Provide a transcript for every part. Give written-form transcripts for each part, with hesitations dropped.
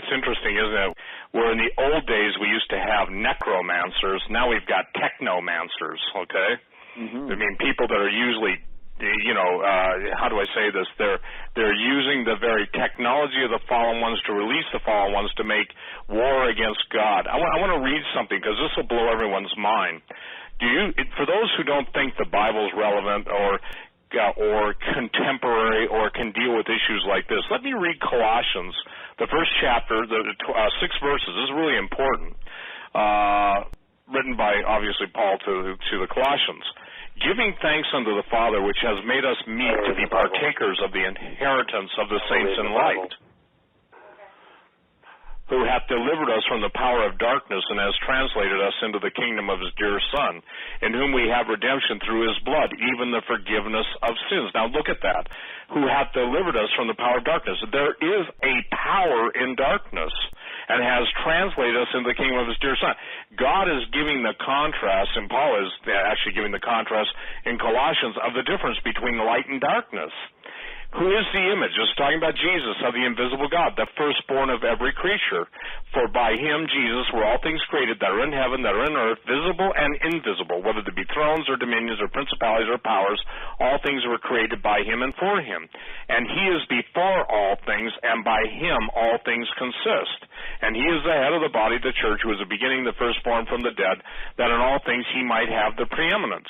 it's interesting, isn't it? Where in the old days we used to have necromancers, now we've got technomancers, okay? I mean, people that are usually, how do I say this? They're using the very technology of the fallen ones to release the fallen ones to make war against God. I want to read something because this will blow everyone's mind. For those who don't think the Bible is relevant or contemporary or can deal with issues like this, let me read Colossians, the first chapter, the 6 verses. This is really important. Written by, obviously, Paul to the Colossians. Giving thanks unto the Father, which has made us meet to be partakers of the inheritance of the saints in light, who hath delivered us from the power of darkness and has translated us into the kingdom of his dear Son, in whom we have redemption through his blood, even the forgiveness of sins. Now look at that. Who hath delivered us from the power of darkness. There is a power in darkness and has translated us into the kingdom of his dear Son. God is giving the contrast, and Paul is actually giving the contrast in Colossians of the difference between light and darkness. Who is the image? It's talking about Jesus, of the invisible God, the firstborn of every creature. For by him, Jesus, were all things created that are in heaven, that are in earth, visible and invisible, whether they be thrones or dominions or principalities or powers, all things were created by him and for him. And he is before all things, and by him all things consist. And he is the head of the body, the church, who is the beginning, the firstborn from the dead, that in all things he might have the preeminence.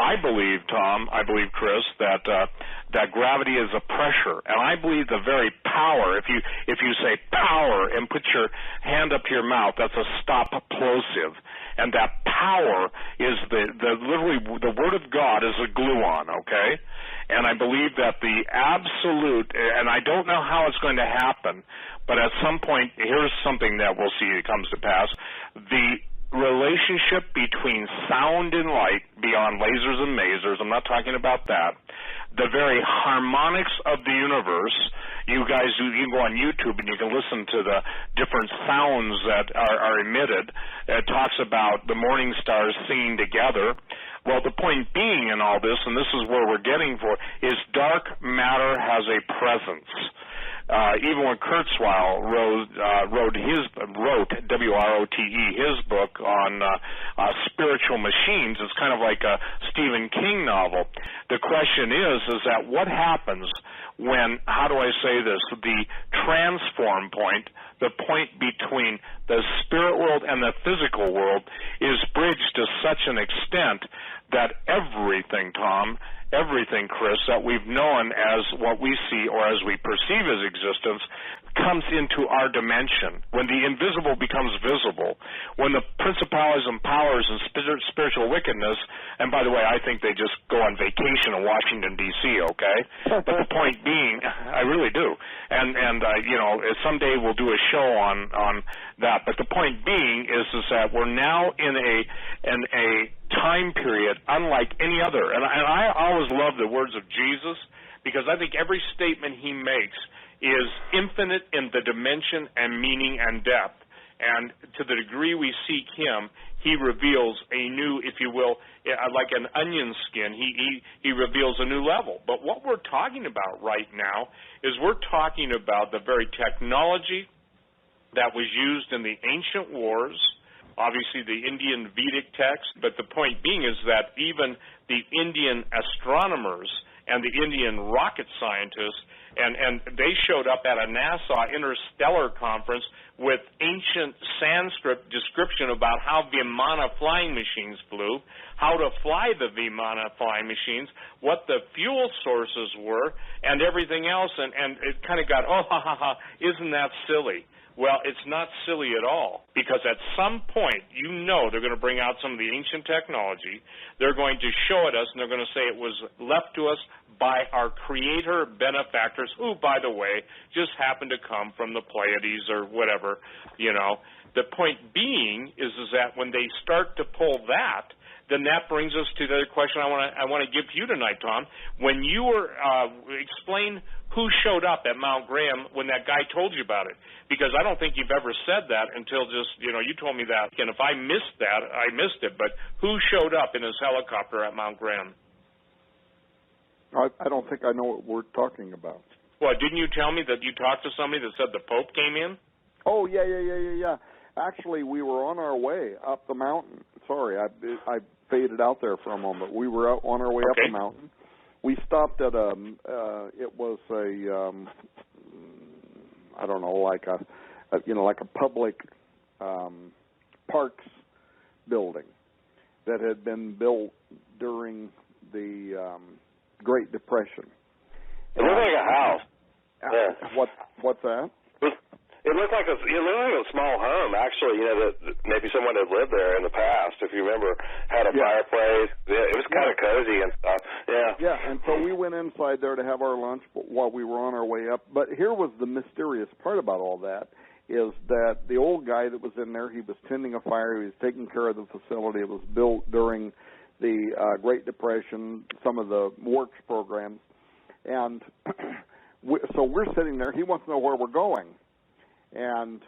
I believe, Tom, Chris, that gravity is a pressure, and I believe the very power, if you say power and put your hand up to your mouth, that's a stop plosive, and that power is literally the Word of God is a gluon, okay? And I believe that the absolute, and I don't know how it's going to happen, but at some point, here's something that we'll see it comes to pass, the relationship between sound and light beyond lasers and masers, I'm not talking about that, the very harmonics of the universe. You guys, you can go on YouTube and you can listen to the different sounds that are emitted. It talks about the morning stars singing together. Well, the point being in all this, and this is where we're getting for, is dark matter has a presence. Even when Kurzweil wrote W-R-O-T-E, his book on spiritual machines, it's kind of like a Stephen King novel. The question is that what happens when, how do I say this, the transform point, the point between the spirit world and the physical world is bridged to such an extent that everything, Tom, everything, Chris, that we've known as what we see or as we perceive as existence comes into our dimension. When the invisible becomes visible, when the principalities and powers and spiritual wickedness, and by the way, I think they just go on vacation in Washington, D.C., okay? But the point being, I really do. And someday we'll do a show on that. But the point being is that we're now in a time period unlike any other. And I always love the words of Jesus because I think every statement he makes is infinite in the dimension and meaning and depth. And to the degree we seek him, he reveals a new, if you will, like an onion skin, he reveals a new level. But what we're talking about right now is we're talking about the very technology that was used in the ancient wars, obviously the Indian Vedic text, but the point being is that even the Indian astronomers and the Indian rocket scientists, and they showed up at a NASA interstellar conference with ancient Sanskrit description about how Vimana flying machines flew, how to fly the Vimana flying machines, what the fuel sources were, and everything else, and it kind of got, isn't that silly? Well, it's not silly at all, because at some point, they're going to bring out some of the ancient technology, they're going to show it us, and they're going to say it was left to us by our creator benefactors, who, by the way, just happened to come from the Pleiades or whatever, The point being is that when they start to pull that, then that brings us to the other question I want to give to you tonight, Tom. When you were explain who showed up at Mount Graham when that guy told you about it, because I don't think you've ever said that until just you told me that. And if I missed that, I missed it. But who showed up in his helicopter at Mount Graham? I don't think I know what we're talking about. Well, didn't you tell me that you talked to somebody that said the Pope came in? Oh, yeah. Actually, we were on our way up the mountain. Sorry, I faded out there for a moment. We were out on our way up the mountain. We stopped at it was I don't know, like a public parks building that had been built during the Great Depression. It looked like a house. Yeah. What's that? It looked like a small home, actually. That maybe someone had lived there in the past. If you remember, had a fireplace. Yeah, it was kind of cozy and stuff. Yeah. Yeah, and so we went inside there to have our lunch while we were on our way up. But here was the mysterious part about all that, is that the old guy that was in there, he was tending a fire. He was taking care of the facility. It was built during the Great Depression, some of the works programs, and so we're sitting there. He wants to know where we're going. And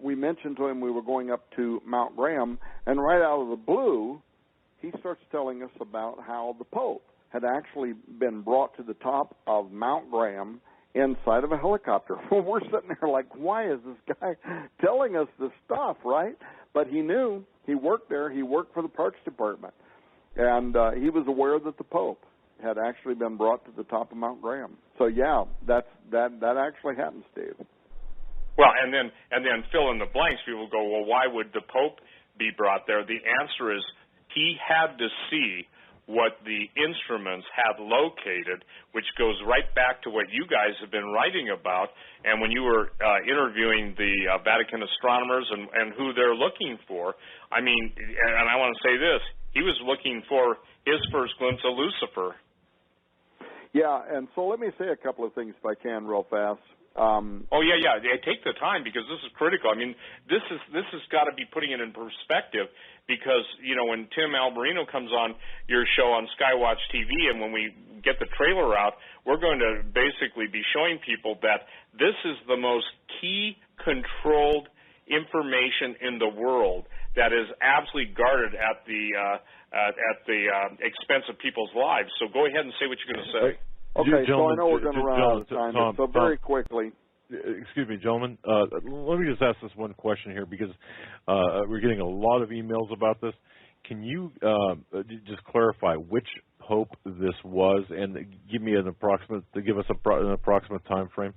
we mentioned to him we were going up to Mount Graham, and right out of the blue, he starts telling us about how the Pope had actually been brought to the top of Mount Graham inside of a helicopter. We're sitting there like, why is this guy telling us this stuff, right? But he knew. He worked there. He worked for the Parks Department. And he was aware that the Pope had actually been brought to the top of Mount Graham. So, yeah, that actually happened, Steve. Well, and then fill in the blanks. People go, well, why would the Pope be brought there? The answer is he had to see what the instruments had located, which goes right back to what you guys have been writing about. And when you were interviewing the Vatican astronomers and who they're looking for, I mean, and I want to say this, he was looking for his first glimpse of Lucifer. Yeah, and so let me say a couple of things if I can real fast. Take the time, because this is critical. I mean, this has got to be putting it in perspective, because when Tim Alberino comes on your show on Skywatch TV, and when we get the trailer out, we're going to basically be showing people that this is the most key controlled information in the world that is absolutely guarded at the expense of people's lives. So go ahead and say what you're going to say. Okay, so I know we're going to run out of time, so very quickly. Excuse me, gentlemen. Let me just ask this one question here, because we're getting a lot of emails about this. Can you just clarify which pope this was, and give me an approximate time frame?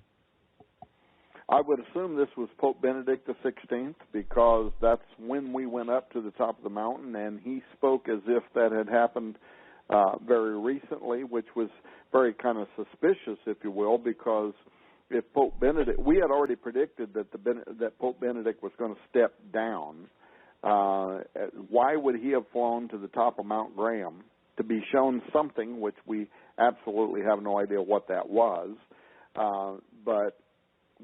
I would assume this was Pope Benedict XVI, because that's when we went up to the top of the mountain, and he spoke as if that had happened very recently, which was very kind of suspicious, if you will, because if Pope Benedict, we had already predicted that Pope Benedict was going to step down. Why would he have flown to the top of Mount Graham to be shown something, which we absolutely have no idea what that was, but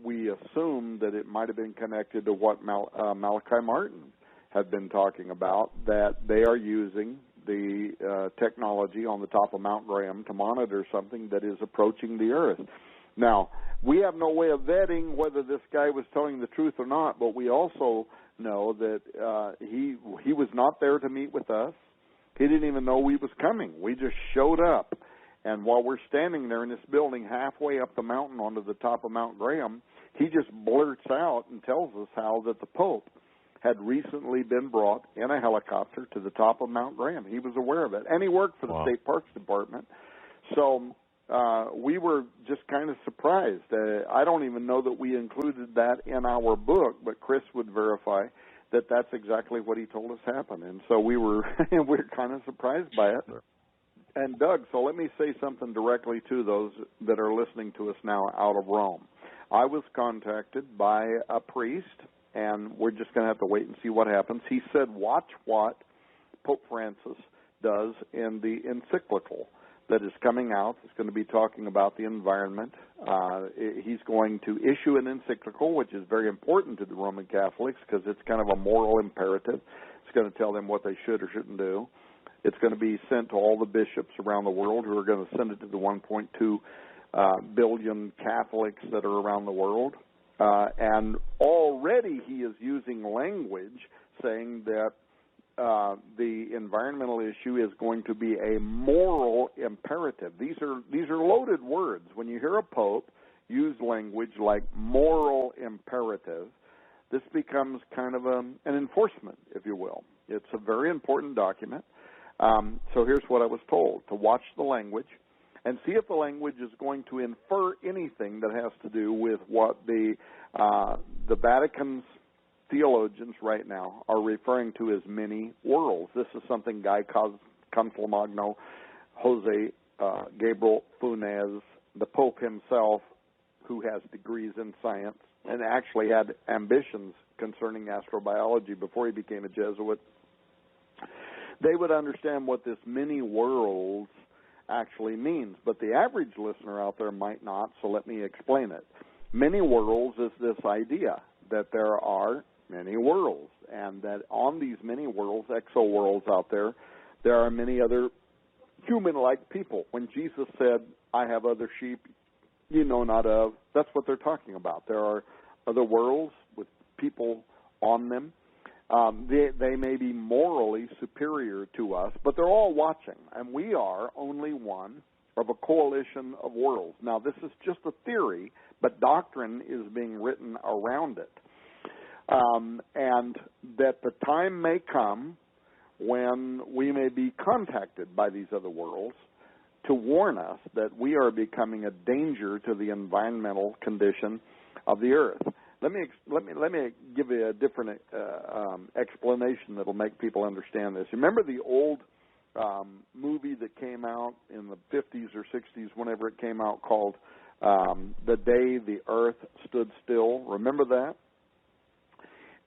we assume that it might have been connected to what Malachi Martin had been talking about, that they are using the technology on the top of Mount Graham to monitor something that is approaching the Earth. Now, we have no way of vetting whether this guy was telling the truth or not, but we also know that he was not there to meet with us. He didn't even know we was coming. We just showed up. And while we're standing there in this building halfway up the mountain onto the top of Mount Graham, he just blurts out and tells us how that the Pope had recently been brought in a helicopter to the top of Mount Graham. He was aware of it. And he worked for the State Parks Department. So we were just kind of surprised. I don't even know that we included that in our book, but Chris would verify that that's exactly what he told us happened. And so we were kind of surprised by it. And Doug, so let me say something directly to those that are listening to us now out of Rome. I was contacted by a priest, and we're just going to have to wait and see what happens. He said, watch what Pope Francis does in the encyclical that is coming out. It's going to be talking about the environment. He's going to issue an encyclical, which is very important to the Roman Catholics because it's kind of a moral imperative. It's going to tell them what they should or shouldn't do. It's going to be sent to all the bishops around the world who are going to send it to the 1.2 billion Catholics that are around the world. And already he is using language saying that the environmental issue is going to be a moral imperative. These are loaded words. When you hear a pope use language like moral imperative, this becomes kind of an enforcement, if you will. It's a very important document. So here's what I was told: to watch the language and see if the language is going to infer anything that has to do with what the Vatican's theologians right now are referring to as many worlds. This is something Guy Consolmagno, Jose Gabriel Funes, the Pope himself, who has degrees in science and actually had ambitions concerning astrobiology before he became a Jesuit, they would understand what this many worlds actually means. But the average listener out there might not, so let me explain it. Many worlds is this idea that there are many worlds, and that on these many worlds, exo-worlds out there, there are many other human-like people. When Jesus said, I have other sheep you know not of, that's what they're talking about. There are other worlds with people on them. They may be morally superior to us, but they're all watching, and we are only one of a coalition of worlds. Now, this is just a theory, but doctrine is being written around it. And that the time may come when we may be contacted by these other worlds to warn us that we are becoming a danger to the environmental condition of the earth. Let me give you a different explanation that will make people understand this. Remember the old movie that came out in the 50s or 60s, whenever it came out, called The Day the Earth Stood Still? Remember that?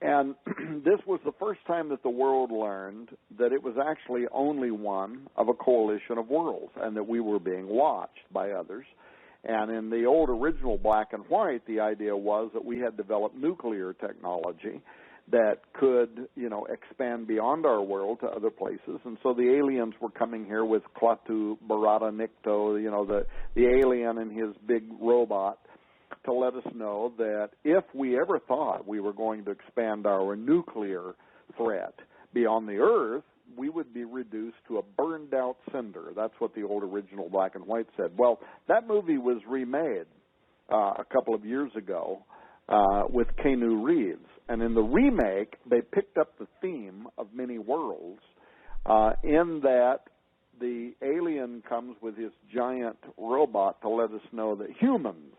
And this was the first time that the world learned that it was actually only one of a coalition of worlds, and that we were being watched by others. And in the old original black and white, the idea was that we had developed nuclear technology that could, expand beyond our world to other places. And so the aliens were coming here with Klaatu Barada Nikto, the alien and his big robot, to let us know that if we ever thought we were going to expand our nuclear threat beyond the Earth, we would be reduced to a burned-out cinder. That's what the old original black and white said. Well, that movie was remade a couple of years ago with Keanu Reeves. And in the remake, they picked up the theme of many worlds in that the alien comes with his giant robot to let us know that humans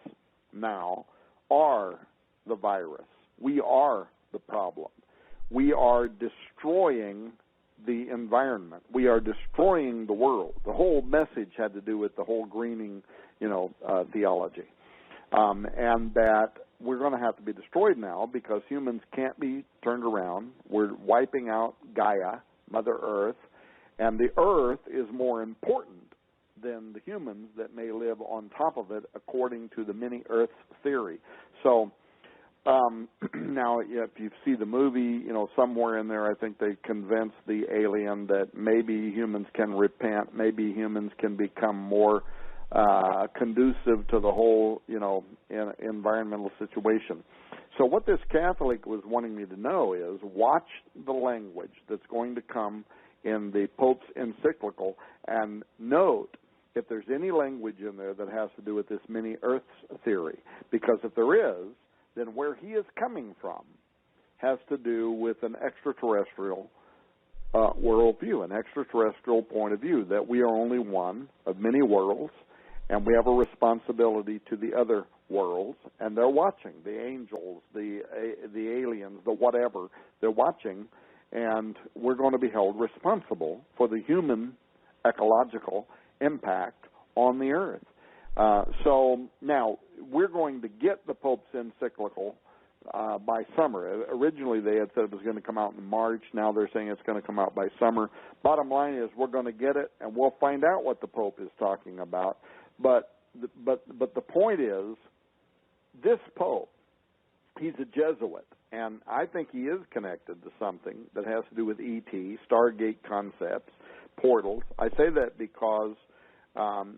now are the virus. We are the problem. We are destroying the environment. We are destroying the world. The whole message had to do with the whole greening, theology. And that we're going to have to be destroyed now because humans can't be turned around. We're wiping out Gaia, Mother Earth, and the Earth is more important than the humans that may live on top of it, according to the many Earths theory. So now, if you see the movie, somewhere in there, I think they convince the alien that maybe humans can repent, maybe humans can become more conducive to the whole, environmental situation. So what this Catholic was wanting me to know is watch the language that's going to come in the Pope's encyclical and note if there's any language in there that has to do with this many Earths theory. Because if there is, then where he is coming from has to do with an extraterrestrial worldview, an extraterrestrial point of view, that we are only one of many worlds, and we have a responsibility to the other worlds, and they're watching, the angels, the aliens, the whatever, they're watching, and we're going to be held responsible for the human ecological impact on the earth. So now we're going to get the Pope's encyclical by summer. Originally they had said it was going to come out in March. Now they're saying it's going to come out by summer. Bottom line is we're going to get it, and we'll find out what the Pope is talking about. But the point is, this Pope, he's a Jesuit, and I think he is connected to something that has to do with ET, Stargate concepts, portals. I say that because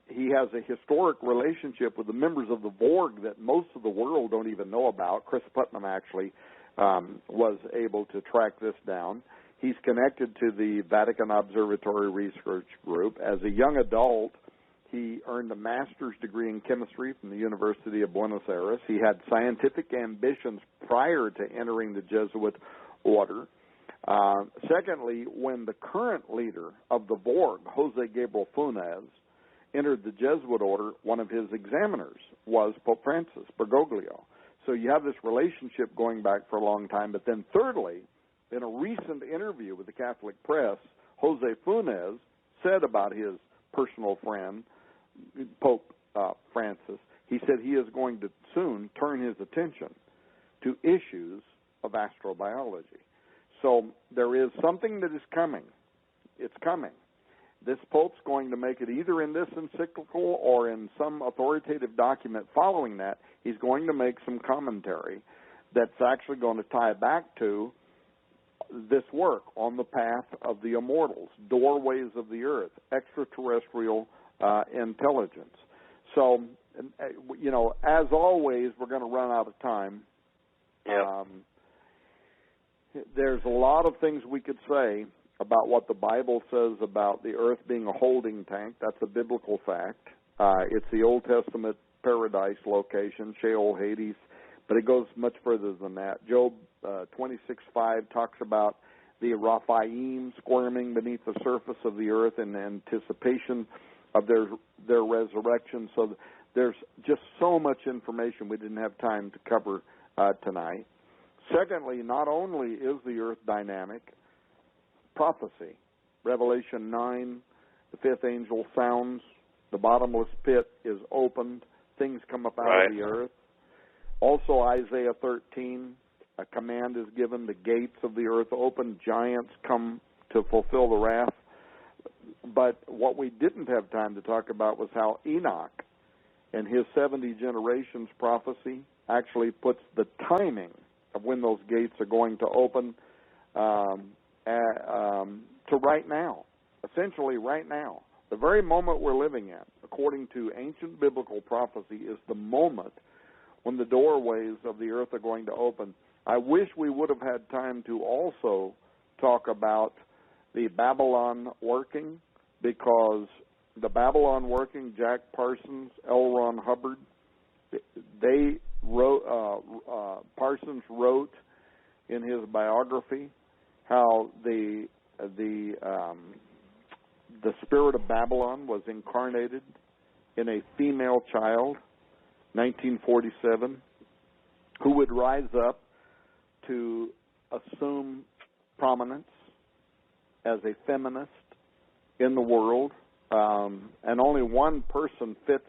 he has a historic relationship with the members of the Borg that most of the world don't even know about. Chris Putnam actually was able to track this down. He's connected to the Vatican Observatory Research Group. As a young adult, He earned a master's degree in chemistry from the University of Buenos Aires. He had scientific ambitions prior to entering the Jesuit order. Secondly, when the current leader of the Borg, Jose Gabriel Funes, entered the Jesuit order, one of his examiners was Pope Francis Bergoglio. So you have this relationship going back for a long time. But then thirdly, in a recent interview with the Catholic press, Jose Funes said about his personal friend, Pope Francis, he said he is going to soon turn his attention to issues of astrobiology. So there is something that is coming. It's coming. This Pope's going to make it either in this encyclical or in some authoritative document following that. He's going to make some commentary that's actually going to tie back to this work on the path of the immortals, doorways of the earth, extraterrestrial intelligence. So, you know, as always, we're going to run out of time. Yeah. There's a lot of things we could say about what the Bible says about the earth being a holding tank. That's a biblical fact. It's the Old Testament paradise location, Sheol, Hades, but it goes much further than that. Job 26:5 talks about the Raphaim squirming beneath the surface of the earth in anticipation of their resurrection. So there's just so much information we didn't have time to cover tonight. Secondly, not only is the earth dynamic, prophecy. Revelation 9, the fifth angel sounds, the bottomless pit is opened, things come up out of the earth. Also Isaiah 13, a command is given, the gates of the earth open, giants come to fulfill the wrath. But what we didn't have time to talk about was how Enoch and his 70 generations prophecy actually puts the timing of when those gates are going to open to right now, essentially right now. The very moment we're living in, according to ancient biblical prophecy, is the moment when the doorways of the earth are going to open. I wish we would have had time to also talk about the Babylon working, because the Babylon working, Jack Parsons, L. Ron Hubbard, they wrote, Parsons wrote in his biography how the spirit of Babylon was incarnated in a female child, 1947, who would rise up to assume prominence as a feminist in the world, and only one person fits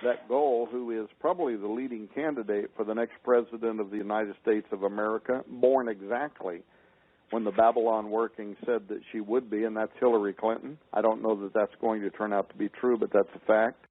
that goal, who is probably the leading candidate for the next president of the United States of America, born exactly when the Babylon working said that she would be, and that's Hillary Clinton. I don't know that that's going to turn out to be true, but that's a fact.